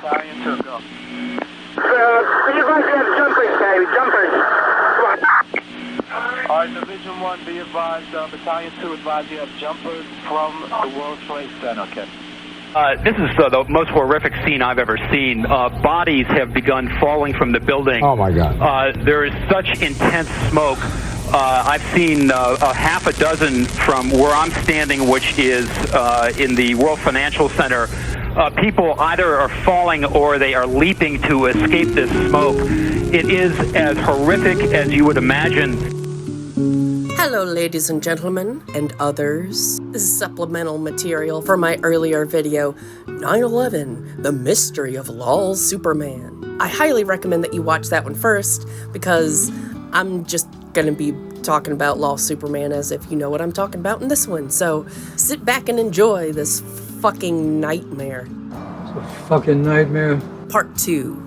Battalion 2, go. You guys have jumpers, baby, jumpers. Come on. Alright, Division 1, be advised, Battalion 2 advised you have jumpers from the World Trade Center, okay? This is the most horrific scene I've ever seen. Bodies have begun falling from the building. Oh, my God. There is such intense smoke. I've seen a half a dozen from where I'm standing, which is in the World Financial Center. People either are falling or they are leaping to escape this smoke. It is as horrific as you would imagine. Hello, ladies and gentlemen, and others. This is supplemental material for my earlier video, 9/11, The Mystery of Lol's Superman. I highly recommend that you watch that one first, because I'm just gonna be talking about Lol's Superman as if you know what I'm talking about in this one. So sit back and enjoy this fucking nightmare. It's a fucking nightmare. Part 2.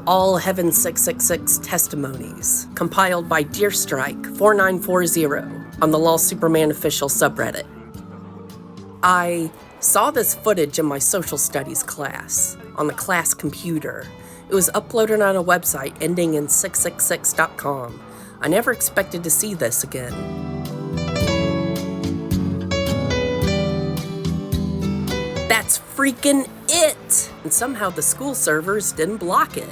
All Heaven 666 Testimonies, compiled by Deerstrike4940 on the Lol Superman official subreddit. I saw this footage in my social studies class, on the class computer. It was uploaded on a website ending in 666.com. I never expected to see this again. That's freaking it! And somehow the school servers didn't block it.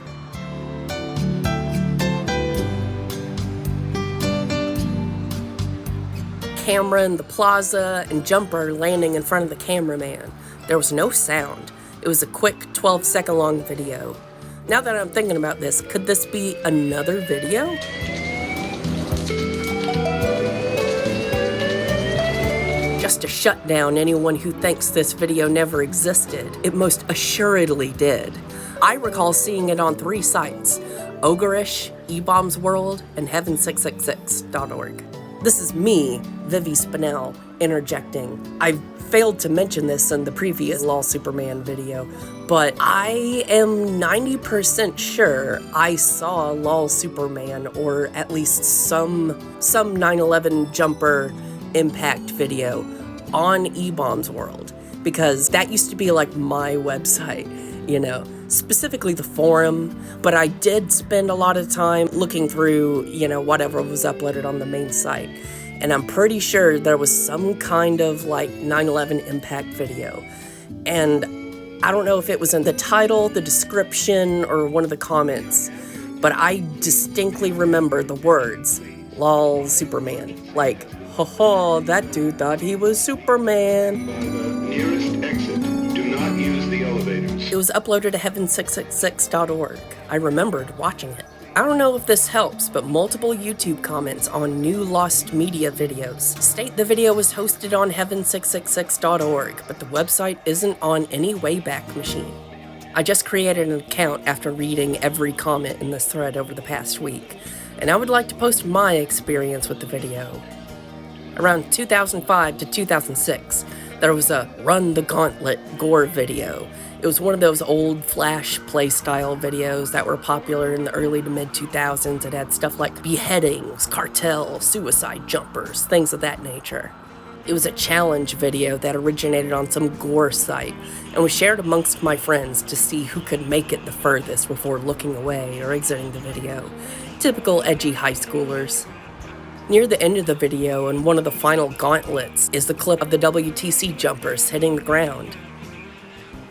Camera in the plaza and jumper landing in front of the cameraman. There was no sound. It was a quick 12-second long video. Now that I'm thinking about this, could this be another video? Just to shut down anyone who thinks this video never existed, it most assuredly did. I recall seeing it on 3 sites: Ogreish, eBombs World, and Heaven666.org. This is me, Vivi Spinell, interjecting. I failed to mention this in the previous Lol Superman video, but I am 90% sure I saw Lol Superman, or at least some 9/11 jumper impact video on eBombs World, because that used to be like my website, you know, specifically the forum, but I did spend a lot of time looking through, you know, whatever was uploaded on the main site, and I'm pretty sure there was some kind of like 9/11 impact video, and I don't know if it was in the title, the description, or one of the comments, but I distinctly remember the words, Lol Superman, like, ho, that dude thought he was Superman. By the nearest exit, do not use the elevators. It was uploaded to Heaven666.org. I remembered watching it. I don't know if this helps, but multiple YouTube comments on new Lost Media videos state the video was hosted on Heaven666.org, but the website isn't on any Wayback Machine. I just created an account after reading every comment in this thread over the past week, and I would like to post my experience with the video. Around 2005 to 2006, there was a Run the Gauntlet gore video. It was one of those old Flash play-style videos that were popular in the early to mid-2000s. It had stuff like beheadings, cartel, suicide jumpers, things of that nature. It was a challenge video that originated on some gore site and was shared amongst my friends to see who could make it the furthest before looking away or exiting the video. Typical edgy high schoolers. Near the end of the video, and one of the final gauntlets, is the clip of the WTC jumpers hitting the ground.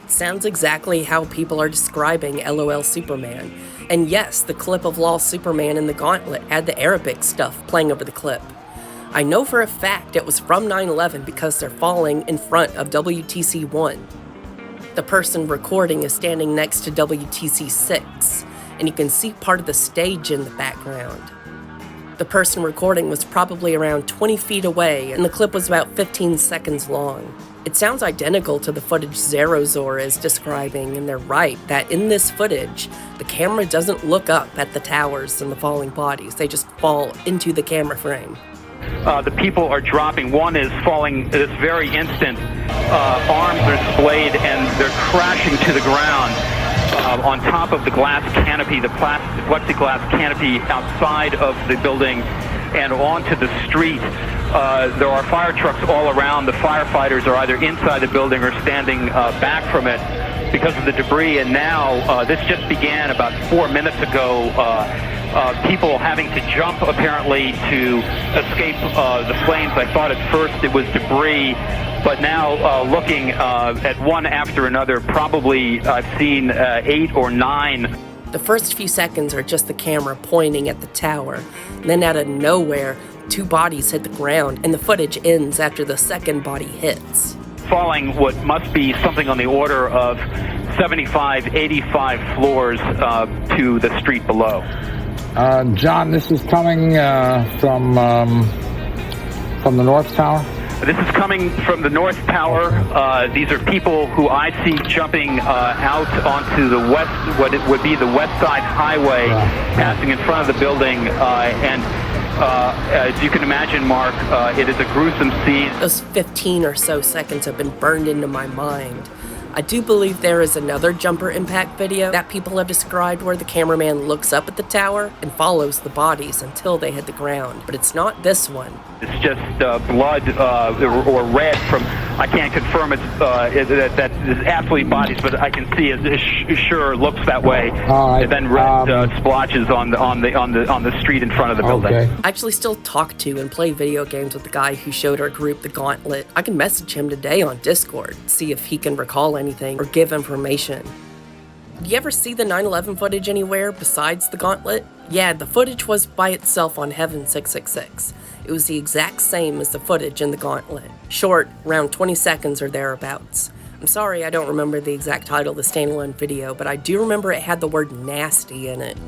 It sounds exactly how people are describing LOL Superman. And yes, the clip of Lol Superman in the gauntlet had the Arabic stuff playing over the clip. I know for a fact it was from 9/11 because they're falling in front of WTC-1. The person recording is standing next to WTC-6, and you can see part of the stage in the background. The person recording was probably around 20 feet away, and the clip was about 15 seconds long. It sounds identical to the footage Zerozor is describing, and they're right that in this footage, the camera doesn't look up at the towers and the falling bodies. They just fall into the camera frame. The people are dropping. One is falling this very instant. Arms are splayed, and they're crashing to the ground. On top of the glass canopy, the plexiglass canopy outside of the building and onto the street. There are fire trucks all around. The firefighters are either inside the building or standing back from it. because of the debris, and now this just began about 4 minutes ago. People having to jump apparently to escape the flames. I thought at first it was debris, but now looking at one after another, probably I've seen 8 or 9. The first few seconds are just the camera pointing at the tower. Then out of nowhere, 2 bodies hit the ground, and the footage ends after the second body hits. Falling what must be something on the order of 75, 85 floors to the street below. John, this is coming from the North Tower? This is coming from the North Tower. These are people who I see jumping out onto the west, what it would be the West Side Highway, passing in front of the building. And as you can imagine, Mark, it is a gruesome scene. Those 15 or so seconds have been burned into my mind. I do believe there is another jumper impact video that people have described where the cameraman looks up at the tower and follows the bodies until they hit the ground, but it's not this one. It's just blood or red from, I can't confirm it's that is absolutely bodies, but I can see it sure looks that way. And then red splotches on the street in front of the building. I actually still talk to and play video games with the guy who showed our group the Gauntlet. I can message him today on Discord, see if he can recall anything or give information. Do you ever see the 9/11 footage anywhere besides the Gauntlet? Yeah, the footage was by itself on Heaven 666. It was the exact same as the footage in the Gauntlet. Short, around 20 seconds or thereabouts. I'm sorry I don't remember the exact title of the standalone video, but I do remember it had the word nasty in it.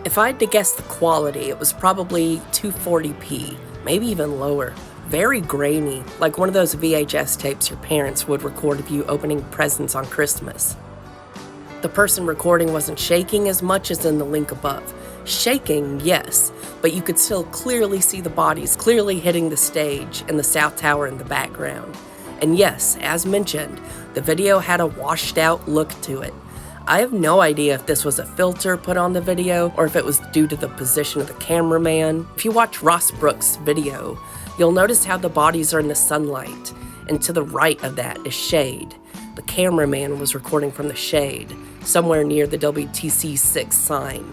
If I had to guess the quality, it was probably 240p, maybe even lower. Very grainy, like one of those VHS tapes your parents would record of you opening presents on Christmas. The person recording wasn't shaking as much as in the link above. Shaking, yes, but you could still clearly see the bodies clearly hitting the stage and the South Tower in the background. And yes, as mentioned, the video had a washed out look to it. I have no idea if this was a filter put on the video or if it was due to the position of the cameraman. If you watch Ross Brooks' video, you'll notice how the bodies are in the sunlight, and to the right of that is shade. The cameraman was recording from the shade, somewhere near the WTC6 sign.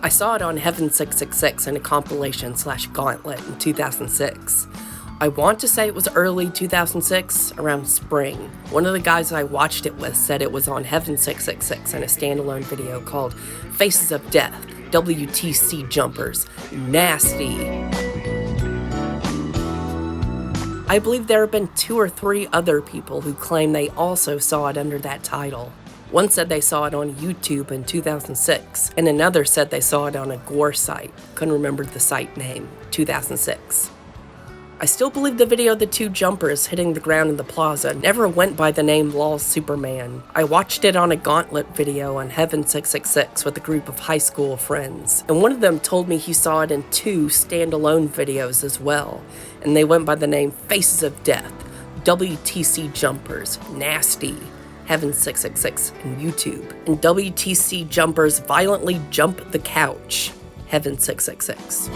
I saw it on Heaven 666 in a compilation/Gauntlet in 2006. I want to say it was early 2006, around spring. One of the guys I watched it with said it was on Heaven 666 in a standalone video called Faces of Death, WTC Jumpers, Nasty. I believe there have been 2 or 3 other people who claim they also saw it under that title. One said they saw it on YouTube in 2006, and another said they saw it on a gore site. Couldn't remember the site name, 2006. I still believe the video of the 2 jumpers hitting the ground in the plaza never went by the name Lol Superman. I watched it on a Gauntlet video on Heaven 666 with a group of high school friends, and one of them told me he saw it in 2 standalone videos as well, and they went by the name Faces of Death, WTC Jumpers, Nasty, Heaven 666, and YouTube, and WTC Jumpers Violently Jump the Couch, Heaven 666.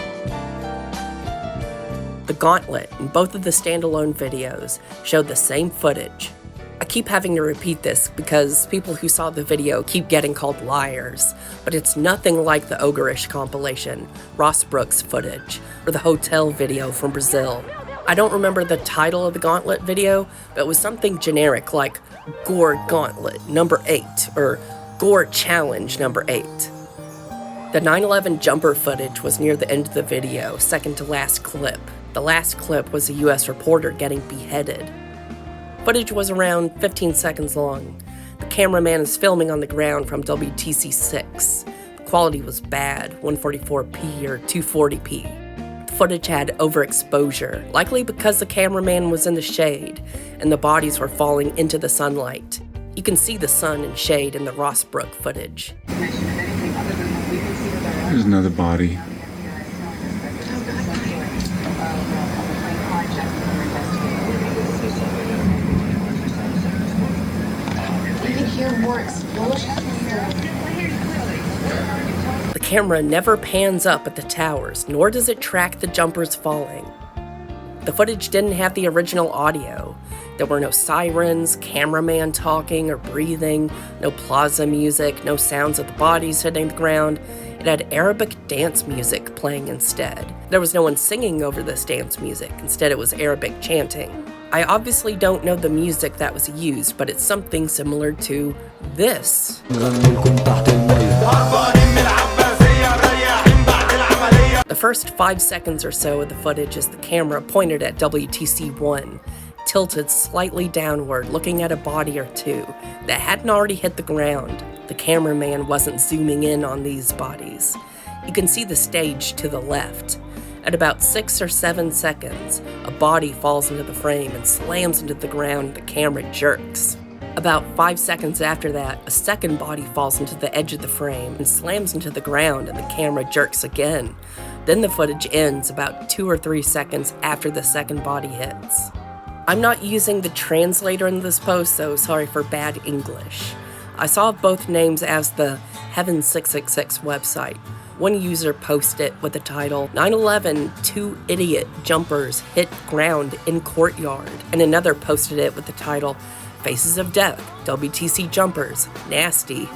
The Gauntlet and both of the standalone videos showed the same footage. I keep having to repeat this because people who saw the video keep getting called liars, but it's nothing like the Ogreish compilation, Ross Brooks footage, or the hotel video from Brazil. I don't remember the title of the Gauntlet video, but it was something generic like Gore Gauntlet number 8 or Gore Challenge number 8. The 9/11 jumper footage was near the end of the video, second to last clip. The last clip was a US reporter getting beheaded. Footage was around 15 seconds long. The cameraman is filming on the ground from WTC6. The quality was bad, 144p or 240p. The footage had overexposure, likely because the cameraman was in the shade and the bodies were falling into the sunlight. You can see the sun and shade in the Rossbrook footage. There's another body. We can hear more explosions. The camera never pans up at the towers, nor does it track the jumpers falling. The footage didn't have the original audio. There were no sirens, cameraman talking or breathing, no plaza music, no sounds of the bodies hitting the ground. It had Arabic dance music playing instead. There was no one singing over this dance music. Instead, it was Arabic chanting. I obviously don't know the music that was used, but it's something similar to this. The first 5 seconds or so of the footage is the camera pointed at WTC-1, tilted slightly downward, looking at a body or two that hadn't already hit the ground. The cameraman wasn't zooming in on these bodies. You can see the stage to the left. At about 6 or 7 seconds, a body falls into the frame and slams into the ground and the camera jerks. About 5 seconds after that, a second body falls into the edge of the frame and slams into the ground and the camera jerks again. Then the footage ends about 2 or 3 seconds after the second body hits. I'm not using the translator in this post, so sorry for bad English. I saw both names as the Heaven 666 website. One user posted with the title, 9/11, 2 idiot jumpers hit ground in courtyard. And another posted it with the title, Faces of Death, WTC jumpers, nasty.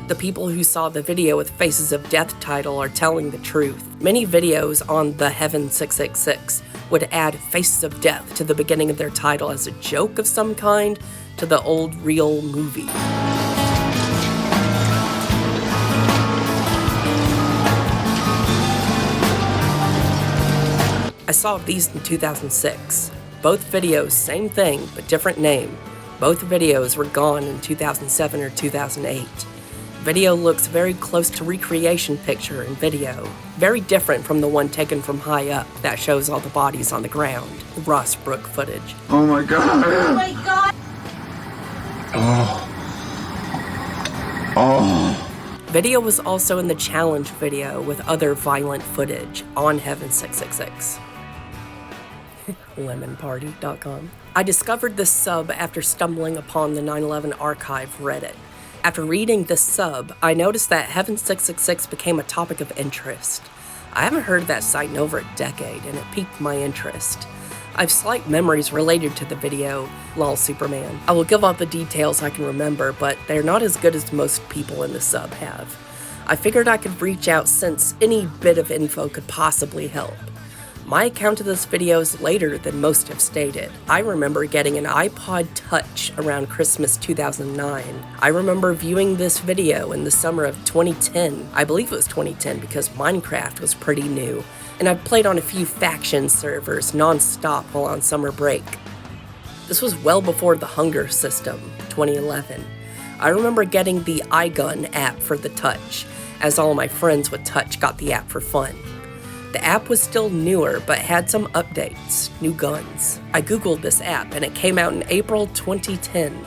The people who saw the video with Faces of Death title are telling the truth. Many videos on the Heaven 666 would add Faces of Death to the beginning of their title as a joke of some kind to the old real movie. I saw these in 2006. Both videos, same thing, but different name. Both videos were gone in 2007 or 2008. Video looks very close to recreation picture in video. Very different from the one taken from high up that shows all the bodies on the ground. The Rossbrook footage. Oh my god! Oh my god! Oh. Video was also in the challenge video with other violent footage on Heaven 666. Lemonparty.com. I discovered this sub after stumbling upon the 9/11 Archive Reddit. After reading this sub, I noticed that Heaven 666 became a topic of interest. I haven't heard of that site in over a decade, and it piqued my interest. I have slight memories related to the video, lol Superman. I will give all the details I can remember, but they're not as good as most people in the sub have. I figured I could reach out since any bit of info could possibly help. My account of this video is later than most have stated. I remember getting an iPod Touch around Christmas 2009. I remember viewing this video in the summer of 2010. I believe it was 2010 because Minecraft was pretty new, and I've played on a few faction servers non-stop while on summer break. This was well before the Hunger system, 2011. I remember getting the iGun app for the Touch, as all my friends with Touch got the app for fun. The app was still newer, but had some updates, new guns. I googled this app, and it came out in April 2010.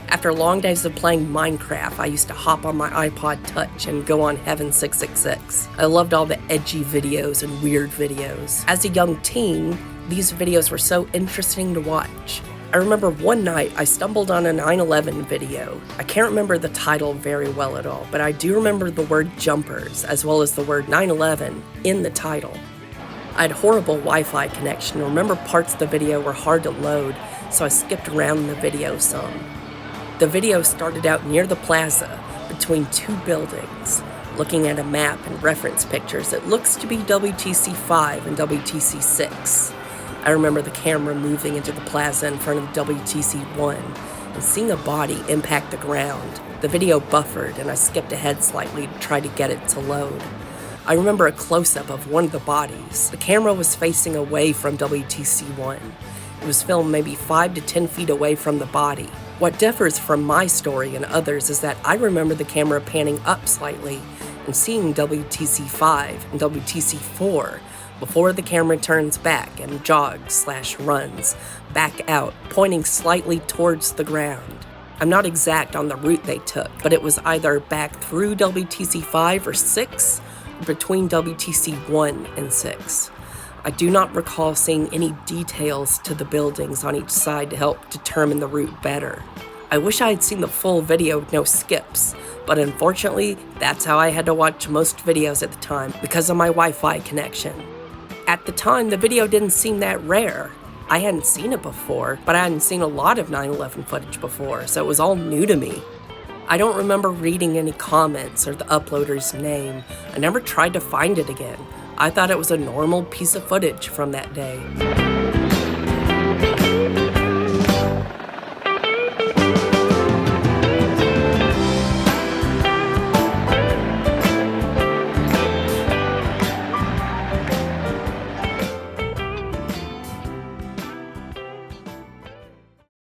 After long days of playing Minecraft, I used to hop on my iPod Touch and go on Heaven 666. I loved all the edgy videos and weird videos. As a young teen, these videos were so interesting to watch. I remember one night I stumbled on a 9/11 video. I can't remember the title very well at all, but I do remember the word jumpers, as well as the word 9/11 in the title. I had horrible Wi-Fi connection and remember parts of the video were hard to load, so I skipped around the video some. The video started out near the plaza, between two buildings. Looking at a map and reference pictures, it looks to be WTC 5 and WTC 6. I remember the camera moving into the plaza in front of WTC 1 and seeing a body impact the ground. The video buffered and I skipped ahead slightly to try to get it to load. I remember a close-up of one of the bodies. The camera was facing away from WTC-1. It was filmed maybe 5 to 10 feet away from the body. What differs from my story and others is that I remember the camera panning up slightly and seeing WTC-5 and WTC-4 before the camera turns back and jogs/runs back out, pointing slightly towards the ground. I'm not exact on the route they took, but it was either back through WTC-5 or 6, or between WTC-1 and 6. I do not recall seeing any details to the buildings on each side to help determine the route better. I wish I had seen the full video with no skips, but unfortunately, that's how I had to watch most videos at the time because of my Wi-Fi connection. At the time, the video didn't seem that rare. I hadn't seen it before, but I hadn't seen a lot of 9/11 footage before, so it was all new to me. I don't remember reading any comments or the uploader's name. I never tried to find it again. I thought it was a normal piece of footage from that day.